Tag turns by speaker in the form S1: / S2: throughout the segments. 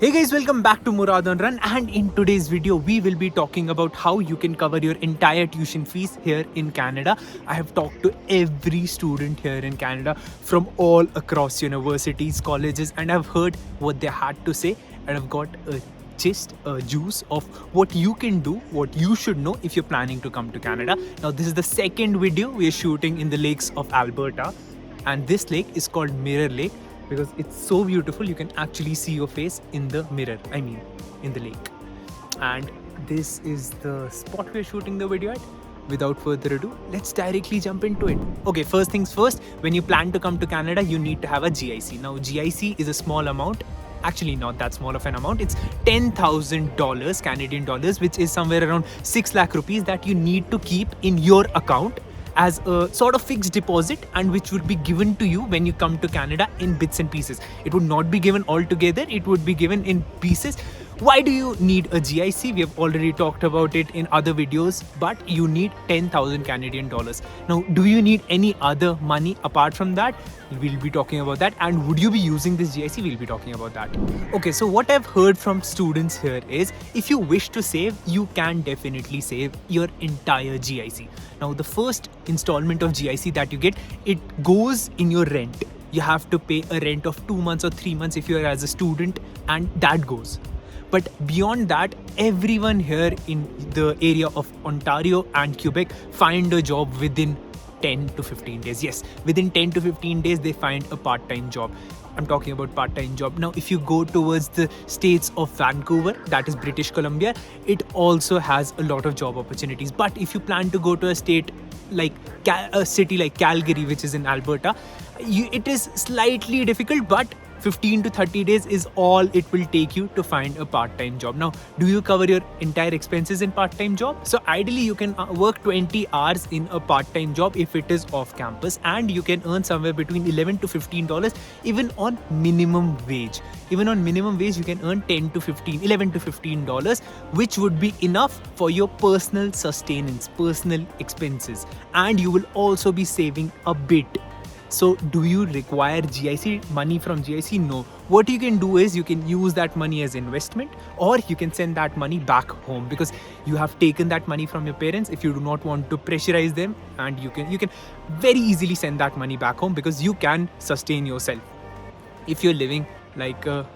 S1: Hey guys, welcome back to Murad on Run, and in today's video we will be talking about how you can cover your entire tuition fees here in Canada. I have talked to every student here in Canada from all across universities, colleges, and I've heard what they had to say, and I've got a juice of what you can do, what you should know if you're planning to come to Canada. Now this is the second video we are shooting in the lakes of Alberta, and this lake is called Mirror Lake because it's so beautiful. You can actually see your face in the mirror, in the lake. And this is the spot we're shooting the video at. Without further ado, let's directly jump into it. Okay, first things first, when you plan to come to Canada, you need to have a GIC. Now GIC is a small amount, actually not that small of an amount. It's $10,000 Canadian dollars, which is somewhere around 6 lakh rupees that you need to keep in your account as a sort of fixed deposit, and which would be given to you when you come to Canada in bits and pieces. It would not be given all together, it would be given in pieces. Why do you need a GIC? We have already talked about it in other videos, but you need 10,000 Canadian dollars. Now, do you need any other money apart from that? We'll be talking about that. And would you be using this GIC? We'll be talking about that. Okay, so what I've heard from students here is if you wish to save, you can definitely save your entire GIC. Now, the first installment of GIC that you get, it goes in your rent. You have to pay a rent of 2 months or 3 months if you're as a student, and that goes. But beyond that, everyone here in the area of Ontario and Quebec find a job within 10 to 15 days. Yes, within 10 to 15 days, they find a part-time job. I'm talking about part-time job. Now, if you go towards the states of Vancouver, that is British Columbia, it also has a lot of job opportunities. But if you plan to go to a state like a city like Calgary, which is in Alberta, it is slightly difficult, but 15 to 30 days is all it will take you to find a part-time job. Now, do you cover your entire expenses in part-time job? So ideally, you can work 20 hours in a part-time job if it is off campus, and you can earn somewhere between $11 to $15 even on minimum wage. Even on minimum wage, you can earn $11 to $15, which would be enough for your personal sustenance, personal expenses, and you will also be saving a bit. So do you require GIC, money from GIC? No. What you can do is you can use that money as investment, or you can send that money back home because you have taken that money from your parents. If you do not want to pressurize them, and you can very easily send that money back home because you can sustain yourself if you're living like a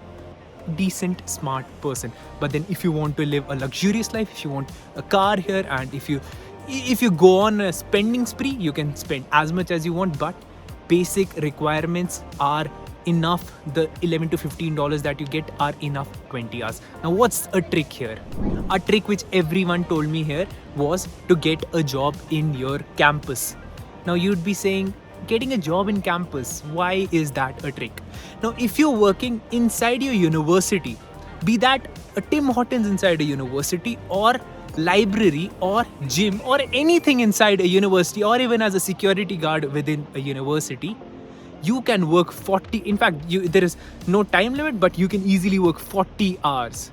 S1: decent, smart person. But then if you want to live a luxurious life, if you want a car here, and if you go on a spending spree, you can spend as much as you want, but basic requirements are enough. The $11 to $15 that you get are enough 20 hours. Now, what's a trick here? A trick which everyone told me here was to get a job in your campus. Now, you'd be saying, getting a job in campus, why is that a trick? Now, if you're working inside your university, be that a Tim Hortons inside a university, or library, or gym, or anything inside a university, or even as a security guard within a university, you can work 40. In fact, there is no time limit, but you can easily work 40 hours.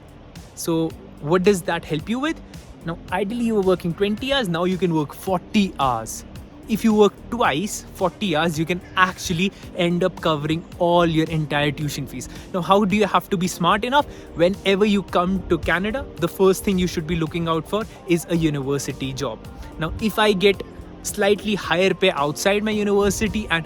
S1: So what does that help you with? Now, ideally you were working 20 hours, now you can work 40 hours. If you work twice, 40 hours, you can actually end up covering all your entire tuition fees. Now, how do you have to be smart enough? Whenever you come to Canada, the first thing you should be looking out for is a university job. Now, if I get slightly higher pay outside my university and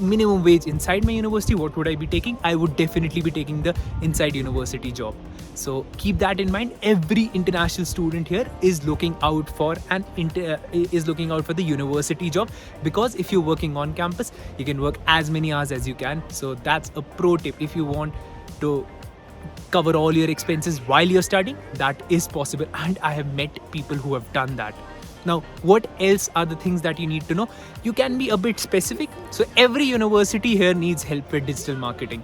S1: minimum wage inside my university, what would I be taking? I would definitely be taking the inside university job. So keep that in mind. Every international student here is looking out for the university job, because if you're working on campus, you can work as many hours as you can. So that's a pro tip. If you want to cover all your expenses while you're studying, that is possible, and I have met people who have done that. Now, what else are the things that you need to know? You can be a bit specific. So every university here needs help with digital marketing.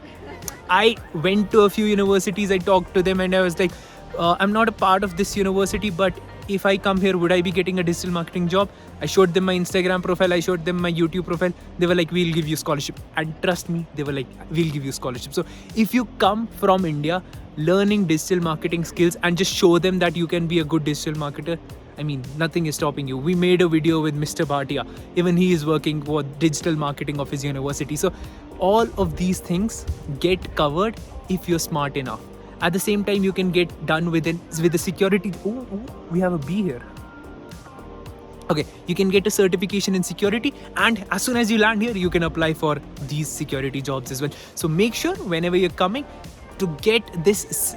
S1: I went to a few universities, I talked to them, and I was like, I'm not a part of this university, but if I come here, would I be getting a digital marketing job? I showed them my Instagram profile, I showed them my YouTube profile. They were like, we'll give you scholarship. And trust me, they were like, we'll give you scholarship. So if you come from India, learning digital marketing skills, and just show them that you can be a good digital marketer, I mean, nothing is stopping you. We made a video with Mr. Bhatia. Even he is working for digital marketing of his university. So all of these things get covered if you're smart enough. At the same time, you can get done with the security. Oh, we have a bee here. Okay, you can get a certification in security, and as soon as you land here, you can apply for these security jobs as well. So make sure whenever you're coming to get this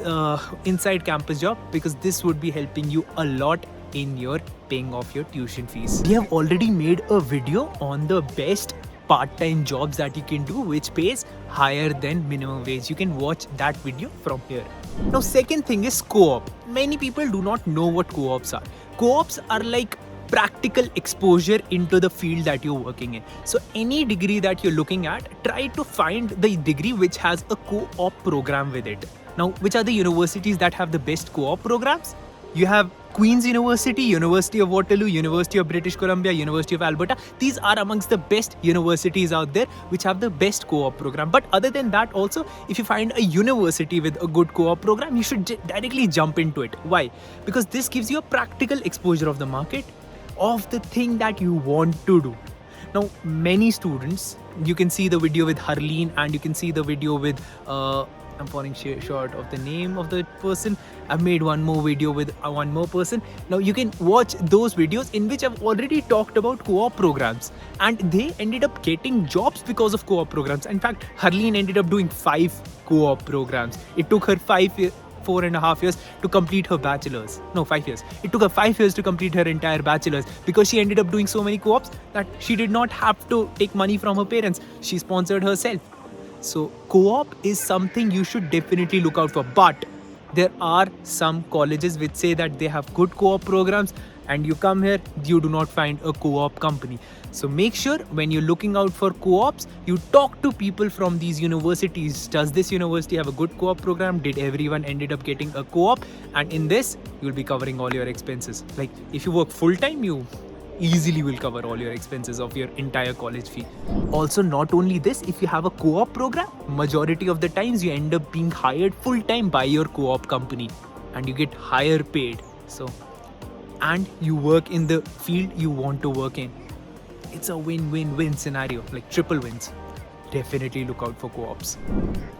S1: inside campus job, because this would be helping you a lot in your paying off your tuition fees. We have already made a video on the best part-time jobs that you can do which pays higher than minimum wage. You can watch that video from here. Now, second thing is co-op. Many people do not know what co-ops are. Co-ops are like practical exposure into the field that you're working in. So any degree that you're looking at, try to find the degree which has a co-op program with it. Now, which are the universities that have the best co-op programs? You have Queen's University, University of Waterloo, University of British Columbia, University of Alberta. These are amongst the best universities out there which have the best co-op program. But other than that also, if you find a university with a good co-op program, you should directly jump into it. Why? Because this gives you a practical exposure of the market, of the thing that you want to do. Now, many students, you can see the video with Harleen and you can see the video with I'm falling short of the name of the person. I've made one more video with one more person. Now you can watch those videos in which I've already talked about co-op programs, and they ended up getting jobs because of co-op programs. In fact, Harleen ended up doing 5 co-op programs. It took her 4.5 years to complete her bachelor's. No, 5 years. It took her 5 years to complete her entire bachelor's because she ended up doing so many co-ops that she did not have to take money from her parents. She sponsored herself. So co-op is something you should definitely look out for. But there are some colleges which say that they have good co-op programs, and you come here, you do not find a co-op company. So make sure when you're looking out for co-ops, you talk to people from these universities. Does this university have a good co-op program? Did everyone ended up getting a co-op? And in this, you'll be covering all your expenses. Like if you work full-time, you easily will cover all your expenses of your entire college fee. Also, not only this, if you have a co-op program, majority of the times you end up being hired full-time by your co-op company and you get higher paid. So, and you work in the field you want to work in. It's a win-win-win scenario, like triple wins. Definitely look out for co-ops.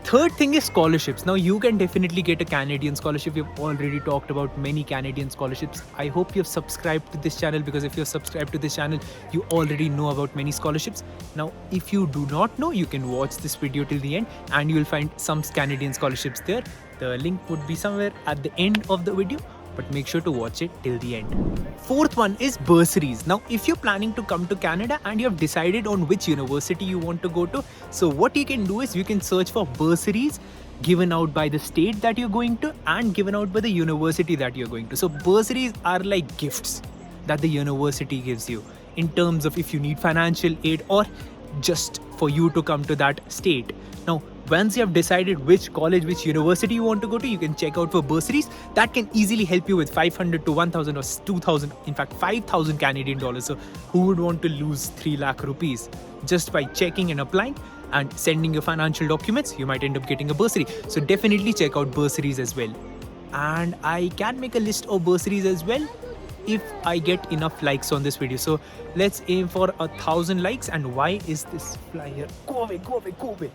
S1: Third thing is scholarships. Now you can definitely get a Canadian scholarship. We've already talked about many Canadian scholarships. I hope you've subscribed to this channel, because if you're subscribed to this channel, you already know about many scholarships. Now, if you do not know, you can watch this video till the end and you will find some Canadian scholarships there. The link would be somewhere at the end of the video, but make sure to watch it till the end. Fourth one is bursaries. Now, if you're planning to come to Canada and you have decided on which university you want to go to, so what you can do is you can search for bursaries given out by the state that you're going to and given out by the university that you're going to. So bursaries are like gifts that the university gives you in terms of if you need financial aid or just for you to come to that state. Now, once you have decided which college, which university you want to go to, you can check out for bursaries. That can easily help you with 500 to 1,000 or 2,000, in fact 5,000 Canadian dollars. So who would want to lose 3 lakh rupees just by checking and applying and sending your financial documents? You might end up getting a bursary. So definitely check out bursaries as well. And I can make a list of bursaries as well if I get enough likes on this video. So let's aim for 1,000 likes. And why is this flyer? Go away, go away, go away.